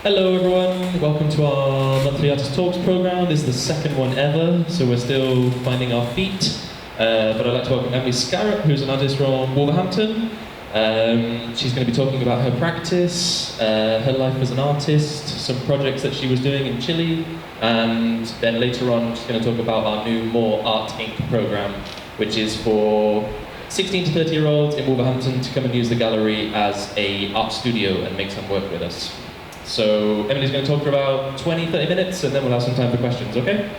Hello everyone, welcome to our monthly Artist Talks programme. This is the second one ever, so we're still finding our feet. But I'd like to welcome Emily Scarrott, who's an artist from Wolverhampton. She's going to be talking about her practice, her life as an artist, some projects that she was doing in Chile, and then later on she's going to talk about our new More Art Inc. programme, which is for 16 to 30-year-olds in Wolverhampton to come and use the gallery as an art studio and make some work with us. So Emily's going to talk for about 20-30 minutes and then we'll have some time for questions, okay?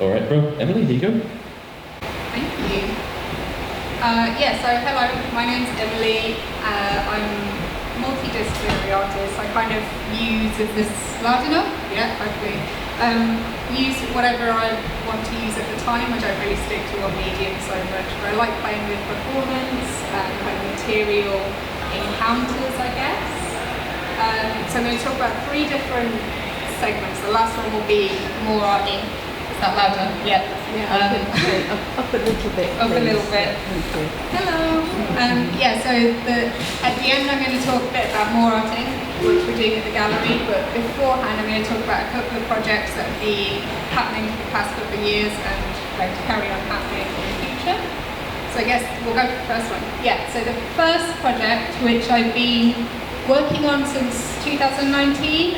Alright bro, Emily, here you go. Thank you. So hello, my name's Emily. I'm a multidisciplinary artist. I kind of use, is this loud enough? Yeah, hopefully. Use whatever I want to use at the time. I don't really stick to one medium so much, but I like playing with performance and kind of material encounters, I guess. So I'm going to talk about 3 different segments. The last one will be More Art Inc. Is that louder? Yeah. Up a little bit. Up a little bit. Thank you. Hello. So at the end I'm going to talk a bit about More Art Inc., which we're doing at the gallery, but beforehand I'm going to talk about a couple of projects that have been happening for the past couple of years and going to carry on happening in the future. So I guess we'll go for the first one. Yeah, so the first project, which I've been working on since 2019,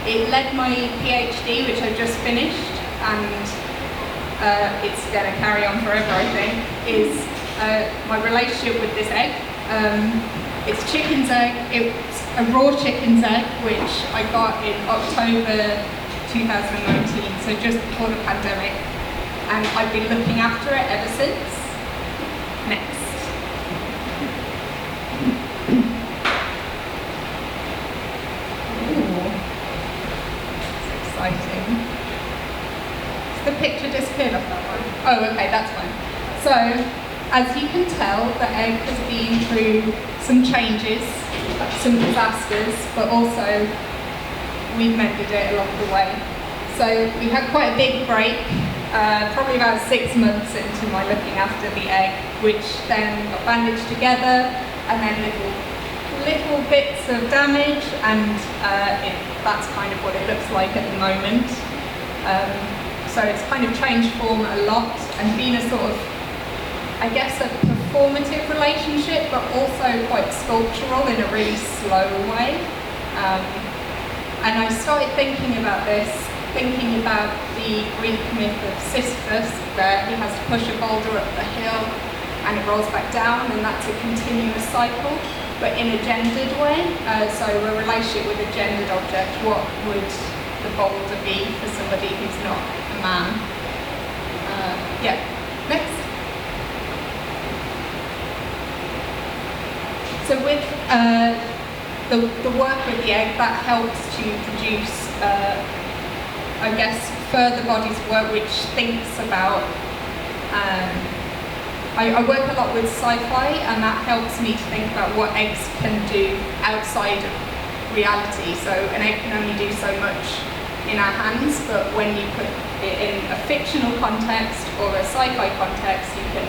it led my PhD, which I've just finished, and it's going to carry on forever, I think, is my relationship with this egg. It's chicken's egg. It's a raw chicken's egg, which I got in October 2019, so just before the pandemic, and I've been looking after it ever since. Next. Exciting. The picture disappeared off that one. Oh, okay, that's fine. So, as you can tell, the egg has been through some changes, some disasters, but also we've mended it along the way. So we had quite a big break, probably about 6 months into my looking after the egg, which then got bandaged together, and then little bits of damage, and that's kind of what it looks like at the moment. So it's kind of changed form a lot and been a sort of, I guess, a performative relationship, but also quite sculptural in a really slow way. And I started thinking about this, thinking about the Greek myth of Sisyphus, where he has to push a boulder up the hill and it rolls back down, and that's a continuous cycle, but in a gendered way. So a relationship with a gendered object, what would the boulder be for somebody who's not a man? Next. So with the work with the egg, that helps to produce, I guess, further bodies of work which thinks about I work a lot with sci-fi, and that helps me to think about what eggs can do outside of reality. So an egg can only do so much in our hands, but when you put it in a fictional context or a sci-fi context, you can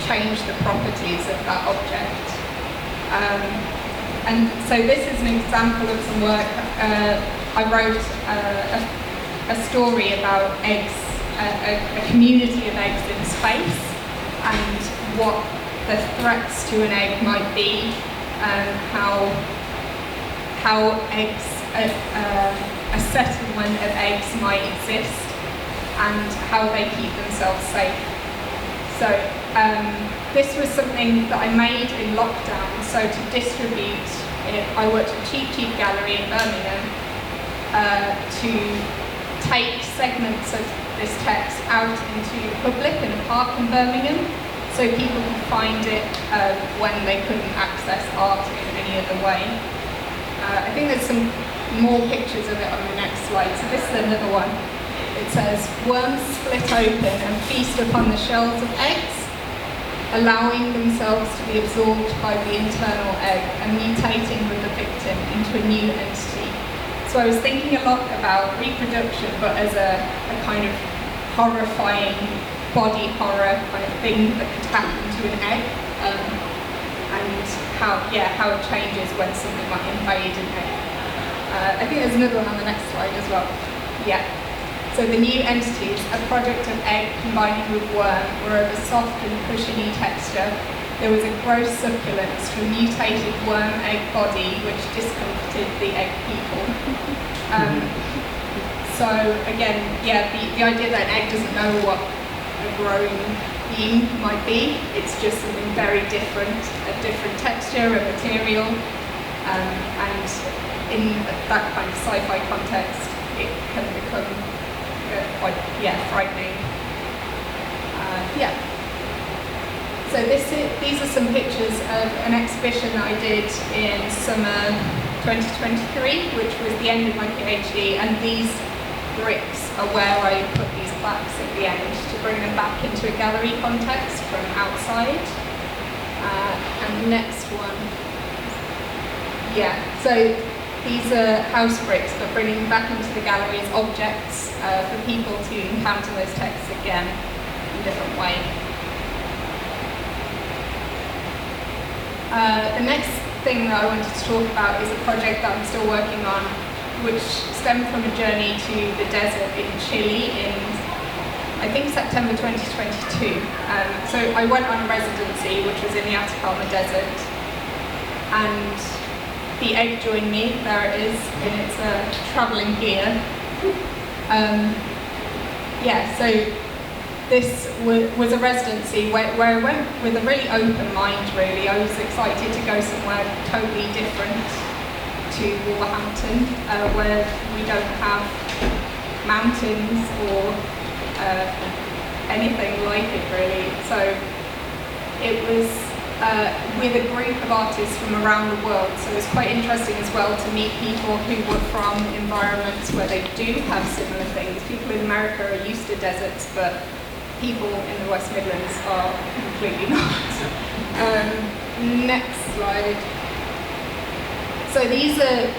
change the properties of that object. And so this is an example of some work. I wrote a story about eggs, a community of eggs in space, and what the threats to an egg might be, and how eggs, a settlement of eggs might exist, and how they keep themselves safe. So this was something that I made in lockdown. So to distribute it, I worked at Cheap Gallery in Birmingham to take segments of this text out into the public in a park in Birmingham, so people could find it when they couldn't access art in any other way. I think there's some more pictures of it on the next slide. So this is another one. It says, worms split open and feast upon the shells of eggs, allowing themselves to be absorbed by the internal egg and mutating with the victim into a new entity. So I was thinking a lot about reproduction, but as a kind of horrifying body horror kind of thing that could happen to an egg, and how it changes when something might invade an egg. I think there's another one on the next slide as well. Yeah. So the new entities, a project of egg combining with worm, were of a soft and cushiony texture. There was a gross succulence from mutated worm egg body which discomforted the egg people. So again, yeah, the idea that an egg doesn't know what a growing being might be, it's just something very different, a different texture, a material, and in that kind of sci-fi context, it can become quite, frightening. So these are some pictures of an exhibition that I did in summer 2023, which was the end of my PhD, and these bricks are where I put these plaques at the end to bring them back into a gallery context from outside. And the next one, so these are house bricks, but bringing them back into the gallery as objects for people to encounter those texts again in a different way. The next thing that I wanted to talk about is a project that I'm still working on, which stemmed from a journey to the desert in Chile in, I think, September 2022. So I went on a residency, which was in the Atacama Desert, and the egg joined me. There it is in its travelling gear. So this was a residency where I went with a really open mind, really. I was excited to go somewhere totally different to Wolverhampton, where we don't have mountains or anything like it, really. So it was with a group of artists from around the world, so it was quite interesting as well to meet people who were from environments where they do have similar things. People in America are used to deserts, but people in the West Midlands are completely not. Next slide. So these are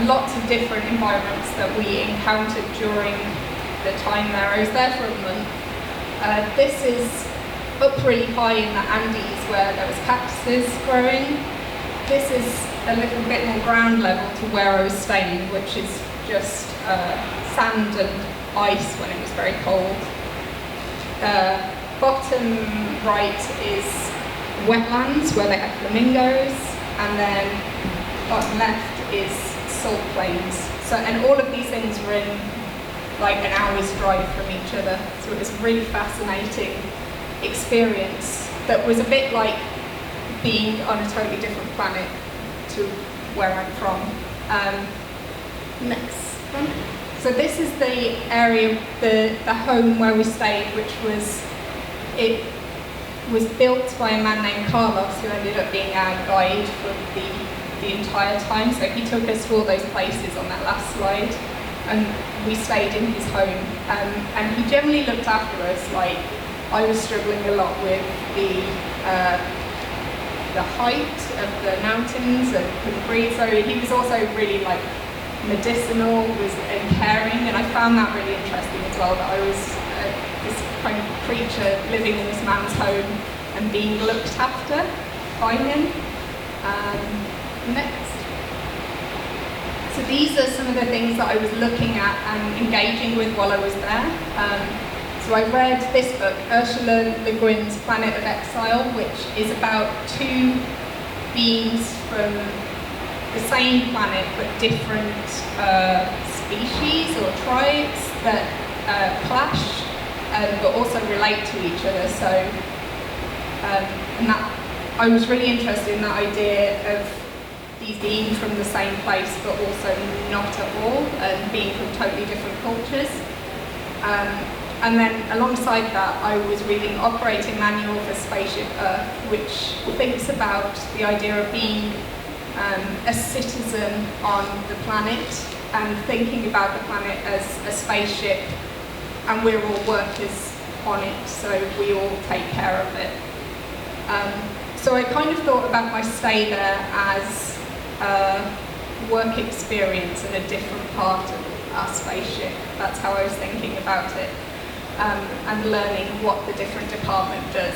lots of different environments that we encountered during the time there. I was there for a month. This is up really high in the Andes where there was cactuses growing. This is a little bit more ground level to where I was staying, which is just sand and ice when it was very cold. Bottom right is wetlands where they had flamingos, and then bottom left is salt plains. So, and all of these things were in like an hour's drive from each other. So it was a really fascinating experience that was a bit like being on a totally different planet to where I'm from. Next one. So this is the area, the home where we stayed, which was, it was built by a man named Carlos, who ended up being our guide for the entire time. So he took us to all those places on that last slide, and we stayed in his home. And he generally looked after us. Like, I was struggling a lot with the height of the mountains and couldn't breathe. So he was also really like medicinal, and caring, and I found that really interesting as well, that I was this kind of creature living in this man's home and being looked after by him. Next. So these are some of the things that I was looking at and engaging with while I was there. So I read this book, Ursula Le Guin's Planet of Exile, which is about two beings from the same planet but different species or tribes that clash but also relate to each other. So and that, I was really interested in that idea of these being from the same place but also not at all, and being from totally different cultures. And then alongside that, I was reading Operating Manual for Spaceship Earth, which thinks about the idea of being a citizen on the planet and thinking about the planet as a spaceship, and we're all workers on it, so we all take care of it. So I kind of thought about my stay there as a work experience in a different part of our spaceship. That's how I was thinking about it, and learning what the different department does.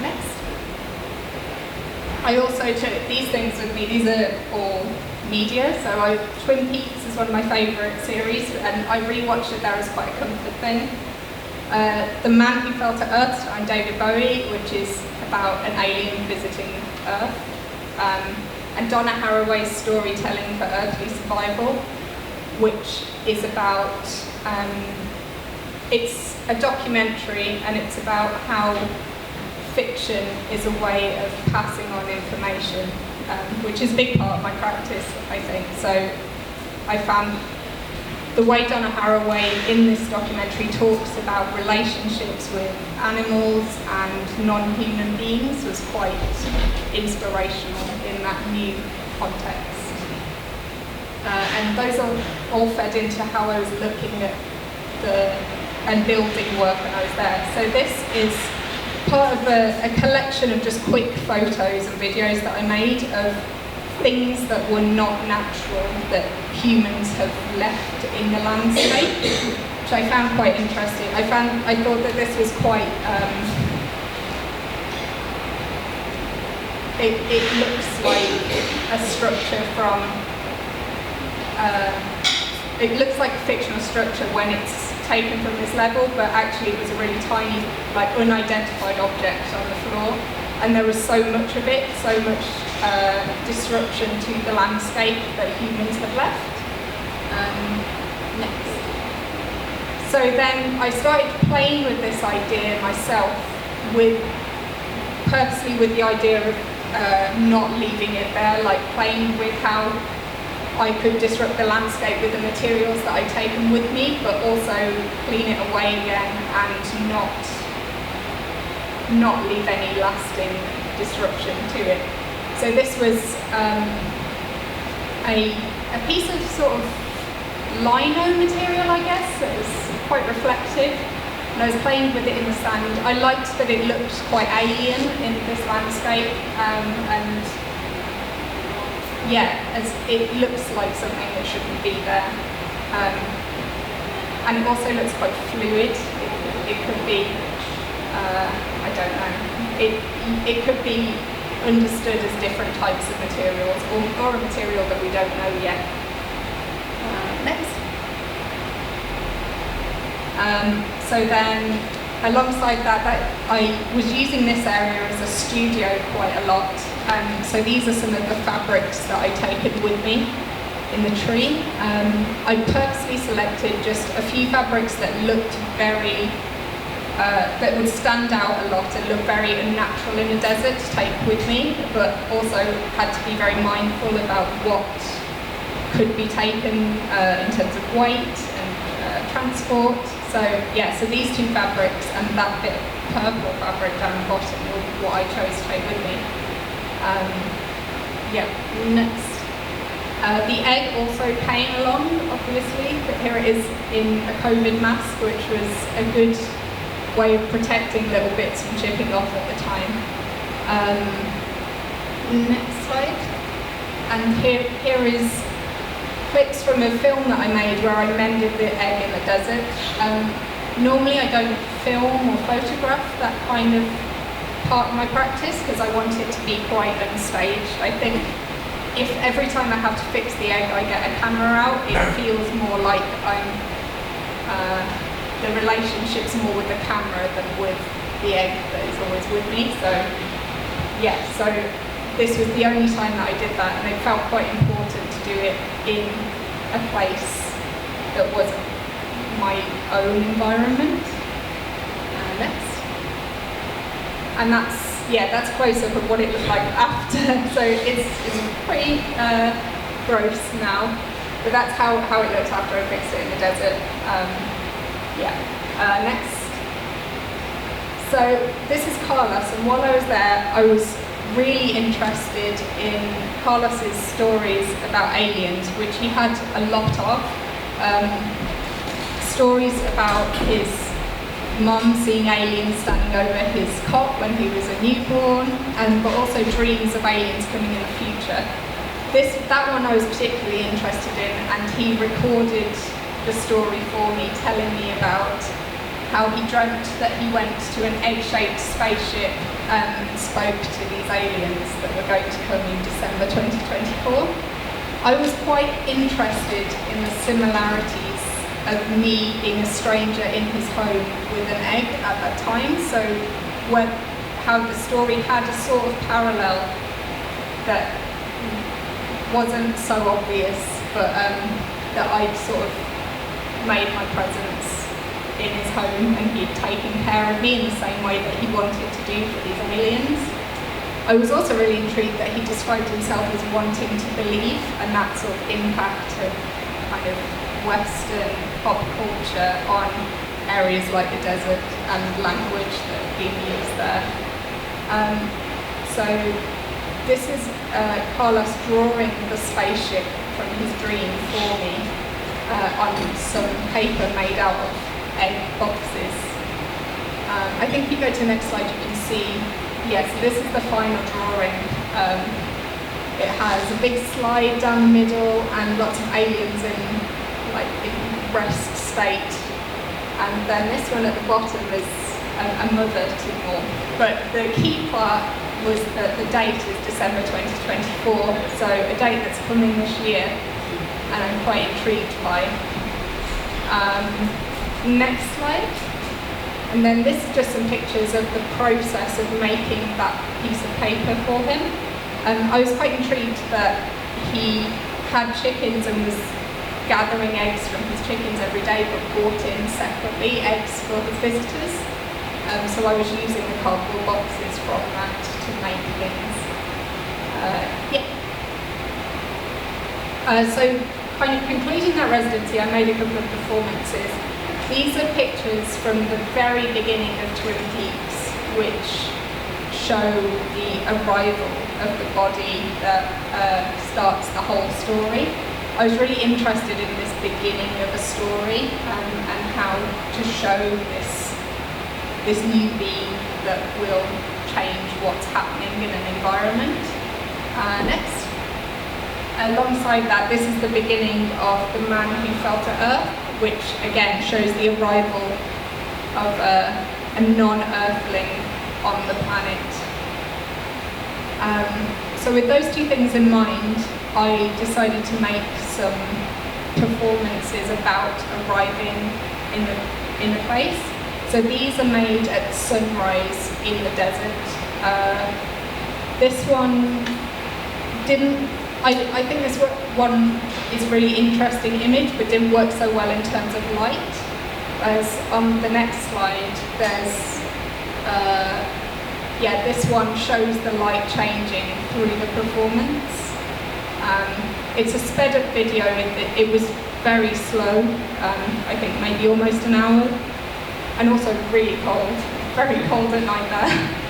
Next. I also took these things with me. These are all media. So Twin Peaks is one of my favourite series, and I rewatched it there as quite a comfort thing. The Man Who Fell to Earth, starring David Bowie, which is about an alien visiting Earth. And Donna Haraway's Storytelling for Earthly Survival, which is about, it's a documentary, and it's about how fiction is a way of passing on information, which is a big part of my practice, I think. So I found the way Donna Haraway in this documentary talks about relationships with animals and non-human beings was quite inspirational in that new context. And those all fed into how I was looking at and building work when I was there. So this is part of a collection of just quick photos and videos that I made of things that were not natural that humans have left in the landscape, which I found quite interesting. I thought that this was quite, it looks like a structure from, it looks like a fictional structure when it's taken from this level, but actually it was a really tiny, like unidentified object on the floor. And there was so much of it, so much disruption to the landscape that humans have left. Next. So then I started playing with this idea myself, purposely with the idea of not leaving it there, like playing with how I could disrupt the landscape with the materials that I'd taken with me, but also clean it away again and not leave any lasting disruption to it. So this was a piece of sort of lino material, I guess, that was quite reflective, and I was playing with it in the sand. I liked that it looked quite alien in this landscape, and yeah, as it looks like something that shouldn't be there. And it also looks quite fluid. It could be, I don't know, it could be understood as different types of materials, or a material that we don't know yet. Next. So then, alongside that, I was using this area as a studio quite a lot. So these are some of the fabrics that I'd taken with me in the tree. I purposely selected just a few fabrics that looked very, that would stand out a lot and look very unnatural in a desert to take with me, but also had to be very mindful about what could be taken in terms of weight and transport. So yeah, so these two fabrics and that bit of purple fabric down the bottom were what I chose to take with me. Yeah, next. The egg also came along, obviously, but here it is in a COVID mask, which was a good way of protecting little bits from chipping off at the time. Next slide. And here is clips from a film that I made where I mended the egg in the desert. Normally I don't film or photograph that kind of part of my practice because I want it to be quite unstaged. I think if every time I have to fix the egg I get a camera out, it feels more like the relationship's more with the camera than with the egg that is always with me. So yeah, so this was the only time that I did that, and it felt quite important to do it in a place that wasn't my own environment. Next. And that's close up of what it looked like after. So it's pretty gross now, but that's how it looked after I fixed it in the desert. Next. So this is Carlos, and while I was there, I was really interested in Carlos's stories about aliens, which he had a lot of. Stories about his mum seeing aliens standing over his cot when he was a newborn, but also dreams of aliens coming in the future. That one I was particularly interested in, and he recorded the story for me, telling me about how he dreamt that he went to an egg-shaped spaceship spoke to these aliens that were going to come in December 2024. I was quite interested in the similarities of me being a stranger in his home with an egg at that time, so how the story had a sort of parallel that wasn't so obvious, but that I'd sort of made my presence in his home and he'd taken care of me in the same way that he wanted to do for these aliens. I was also really intrigued that he described himself as wanting to believe, and that sort of impact of kind of Western pop culture on areas like the desert and language that being used there. So this is Carlos drawing the spaceship from his dream for me on some paper made out of egg boxes. I think if you go to the next slide, you can see, yes, this is the final drawing. It has a big slide down the middle and lots of aliens in rest state. And then this one at the bottom is a mother to more. But the key part was that the date is December 2024, so a date that's coming this year, and I'm quite intrigued by. Next slide. And then this is just some pictures of the process of making that piece of paper for him. I was quite intrigued that he had chickens and was gathering eggs from his chickens every day, but brought in separately eggs for his visitors. So I was using the cardboard boxes from that to make things. So kind of concluding that residency, I made a couple of performances. These are pictures from the very beginning of Twin Peaks, which show the arrival of the body that starts the whole story. I was really interested in this beginning of a story and how to show this new being that will change what's happening in an environment. Next. Alongside that, this is the beginning of The Man Who Fell to Earth, which again shows the arrival of a non-Earthling on the planet. So with those two things in mind, I decided to make some performances about arriving in the place. So these are made at sunrise in the desert. This one didn't, I think this one is a really interesting image, but didn't work so well in terms of light. As on the next slide, there's, this one shows the light changing through the performance. It's a sped up video, it was very slow, I think maybe almost an hour, and also really cold, very cold at night there.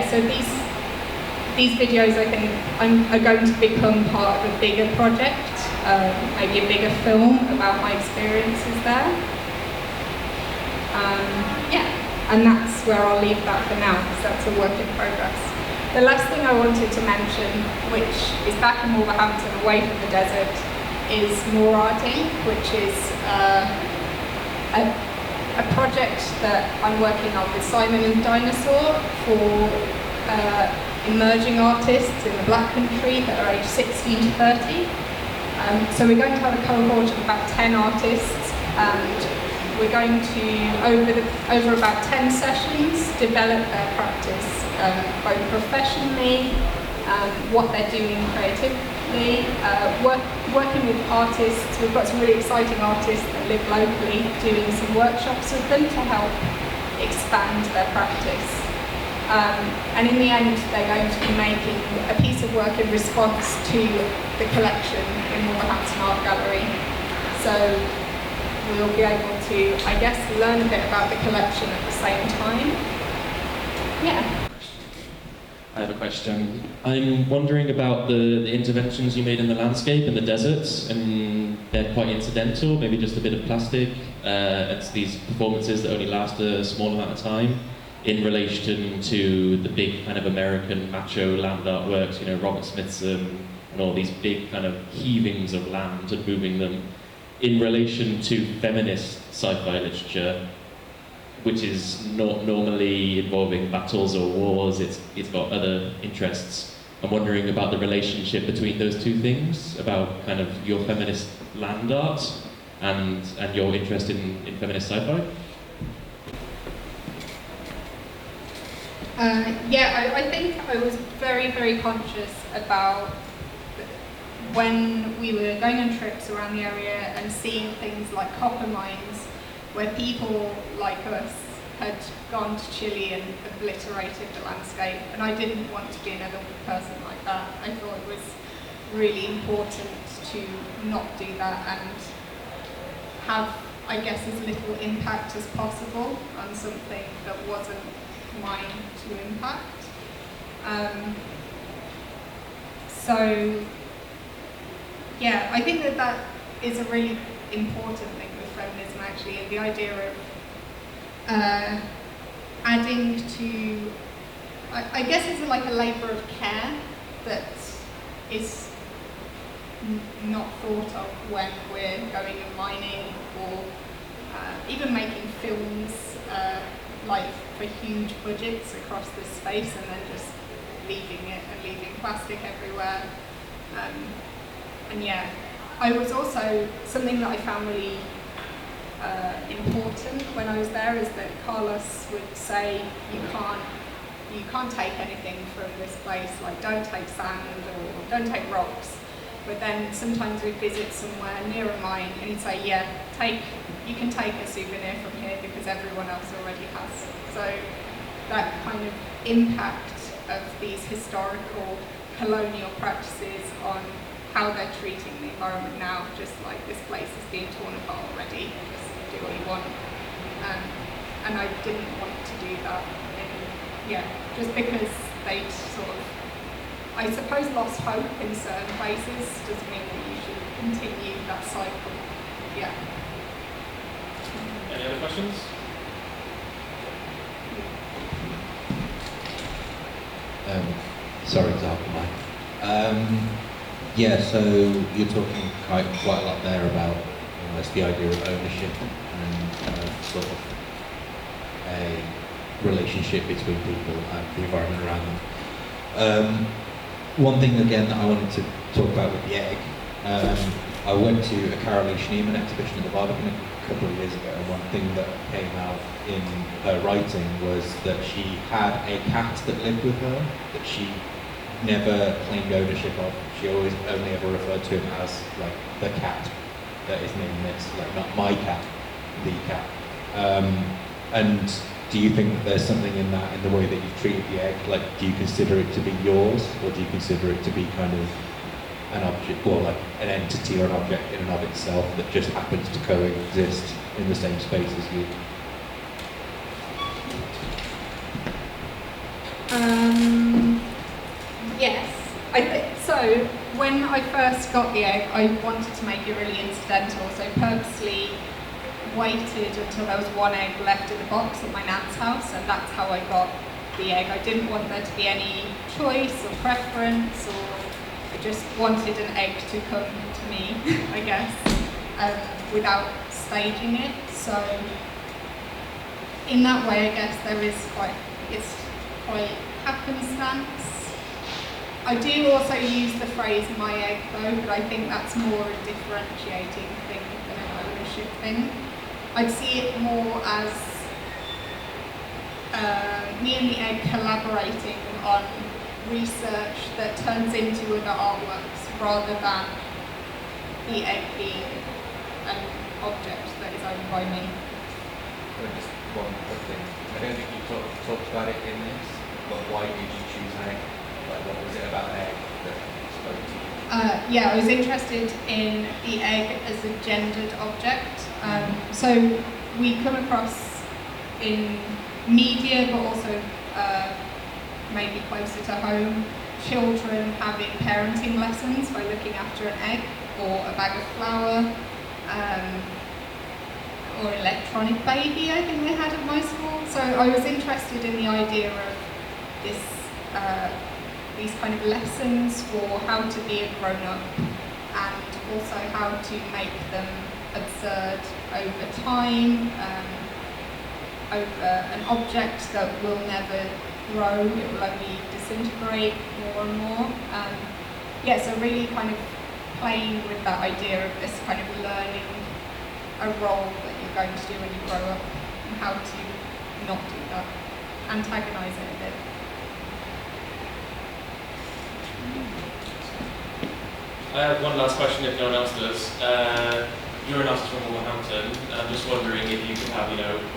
So these videos I think are going to become part of a bigger project, maybe a bigger film about my experiences there. And that's where I'll leave that for now, because that's a work in progress. The last thing I wanted to mention, which is back in Wolverhampton, away from the desert, is more arting, which is a project that I'm working on with Simon and Dinosaur for emerging artists in the Black Country that are aged 16 to 30. So we're going to have a cohort of about 10 artists, and we're going to, over about 10 sessions, develop their practice, both professionally, what they're doing creatively, working with artists. We've got some really exciting artists that live locally, doing some workshops with them to help expand their practice. And in the end, they're going to be making a piece of work in response to the collection in Wolverhampton Art Gallery. So we'll be able to, I guess, learn a bit about the collection at the same time. Yeah. I have a question. I'm wondering about the interventions you made in the landscape in the deserts, and they're quite incidental, maybe just a bit of plastic. It's these performances that only last a small amount of time in relation to the big kind of American macho land artworks, you know, Robert Smithson and all these big kind of heavings of land and moving them in relation to feminist sci-fi literature. which is not normally involving battles or wars. It's got other interests. I'm wondering about the relationship between those two things, about kind of your feminist land art and your interest in feminist sci-fi. I think I was very, very conscious about when we were going on trips around the area and seeing things like copper mines, where people like us had gone to Chile and obliterated the landscape, and I didn't want to be another person like that. I thought it was really important to not do that and have, I guess, as little impact as possible on something that wasn't mine to impact. I think that is a really important thing with feminism, actually, and the idea of adding to, I guess it's like a labour of care that is not thought of when we're going and mining or even making films like for huge budgets across this space and then just leaving it and leaving plastic everywhere. I was also, something that I found really important when I was there is that Carlos would say you can't take anything from this place, like don't take sand or don't take rocks. But then sometimes we'd visit somewhere near a mine and he'd say, you can take a souvenir from here because everyone else already has. So that kind of impact of these historical colonial practices on how they're treating the environment now, just like this place is being torn apart already, just do what you want. And I didn't want to do that. Just because they sort of, I suppose, lost hope in certain places doesn't mean that you should continue that cycle. Yeah. Any other questions? Sorry to have the mic. So you're talking quite a lot there about almost the idea of ownership and sort of a relationship between people and the environment around them. One thing again that I wanted to talk about with the egg, I went to a Carolee Schneemann exhibition at the Barbican a couple of years ago, and one thing that came out in her writing was that she had a cat that lived with her that she never claimed ownership of. She always only ever referred to him as like the cat that is named this, like not my cat, the cat. And do you think that there's something in that, in the way that you've treated the egg? Like, do you consider it to be yours, or do you consider it to be kind of an object, or like an entity or an object in and of itself that just happens to coexist in the same space as you? Yes. So when I first got the egg, I wanted to make it really incidental, so purposely waited until there was one egg left in the box at my nan's house, and that's how I got the egg. I didn't want there to be any choice or preference, or I just wanted an egg to come to me, I guess, without staging it. So in that way, I guess it's quite happenstance. I do also use the phrase my egg though, but I think that's more a differentiating thing than an ownership thing. I'd see it more as me and the egg collaborating on research that turns into other artworks rather than the egg being an object that is owned by me. Just one quick thing. I don't think you talked about it in this, but why did you choose an egg? Like, what was it about an egg that spoke to you? I was interested in the egg as a gendered object. So we come across in media, but also maybe closer to home, children having parenting lessons by looking after an egg or a bag of flour, or electronic baby, I think they had at my school. So I was interested in the idea of this, these kind of lessons for how to be a grown-up and also how to make them absurd over time. an object that will never grow, it will only disintegrate more and more. Yeah, so really kind of playing with that idea of this kind of learning a role that you're going to do when you grow up and how to not do that, antagonise it a bit. I have one last question if no one else does. You're an artist from Wolverhampton. I'm just wondering if you could have,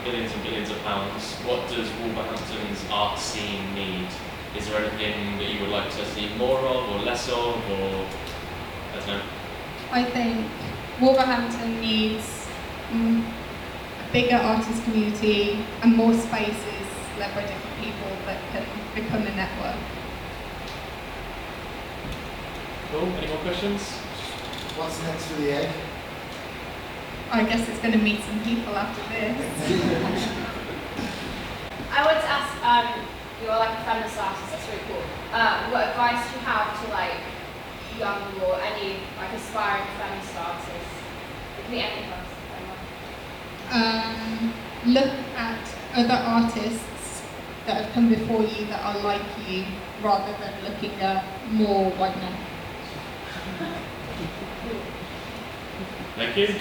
billions and billions of pounds, what does Wolverhampton's art scene need? Is there anything that you would like to see more of or less of, or I don't know? I think Wolverhampton needs a bigger artist community and more spaces led by different people that can become a network. Cool. Any more questions? What's next for the egg? I guess it's going to meet some people after this. I wanted to ask, you're like a feminist artist, that's really cool. What advice do you have to young or any aspiring feminist artists? It can be any person. Look at other artists that have come before you that are like you, rather than looking at more white men. Thank you.